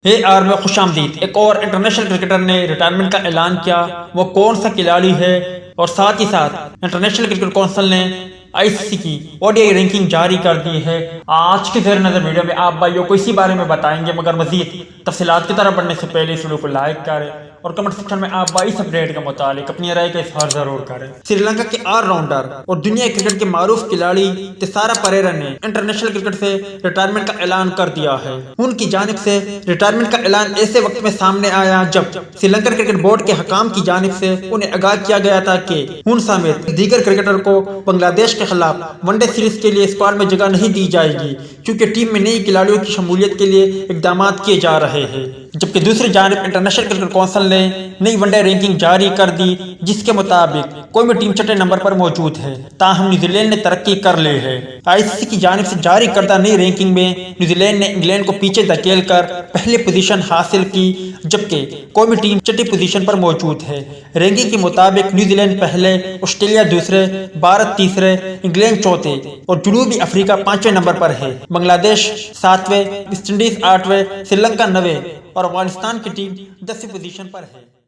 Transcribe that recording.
میں خوش آمدید۔ ایک اور انٹرنیشنل کرکٹر نے ریٹائرمنٹ کا اعلان کیا۔ وہ کون سا کھلاڑی ہے؟ اور ساتھ ہی ساتھ انٹرنیشنل کرکٹ کونسل نے آئی سی سی کی او ڈی آئی رینکنگ جاری کر دی ہے۔ آج کے زیر نظر ویڈیو میں آپ بھائیوں کو اسی بارے میں بتائیں گے، مگر مزید تفصیلات کی طرف بڑھنے سے پہلے اس ویڈیو کو لائک کریں اور کمنٹ سیکشن میں آپ بھائی اس اپڈیٹ کے متعلق اپنی رائے کا اظہار ضرور کریں۔ سری لنکا کے آل راؤنڈر اور دنیا کرکٹ کے معروف کھلاڑی تسارا پریرا نے انٹرنیشنل کرکٹ سے ریٹائرمنٹ کا اعلان کر دیا ہے۔ ان کی جانب سے ریٹائرمنٹ کا اعلان ایسے وقت میں سامنے آیا جب سری لنکن کرکٹ بورڈ کے حکام کی جانب سے انہیں آگاہ کیا گیا تھا کہ ان سمیت دیگر کرکٹر کو بنگلہ دیش کے خلاف ون ڈے سیریز کے لیے اسکواڈ میں جگہ نہیں دی جائے گی، کیونکہ ٹیم میں نئی کھلاڑیوں کی شمولیت کے لیے اقدامات کیے جا رہے ہیں۔ جبکہ دوسری جانب انٹرنیشنل کرکٹ کونسل نے نئی ون ڈے رینکنگ جاری کر دی، جس کے مطابق کوئی بھی ٹیم چھٹے نمبر پر موجود ہے، تاہم نیوزی لینڈ نے ترقی کر لی ہے۔ آئی سی سی کی جانب سے جاری کردہ نئی رینکنگ میں نیوزی لینڈ نے انگلینڈ کو پیچھے دھکیل کر پہلی پوزیشن حاصل کی، جبکہ کوئی بھی ٹیم چھٹی پوزیشن پر موجود ہے۔ رینکنگ کے مطابق نیوزی لینڈ پہلے، آسٹریلیا دوسرے، بھارت تیسرے، انگلینڈ چوتھے اور جنوبی افریقہ 5ویں نمبر پر ہے۔ بنگلہ دیش 7ویں، ویسٹ انڈیز 8ویں، سری لنکا 9ویں اور افغانستان کی ٹیم 10ویں پوزیشن پر ہے۔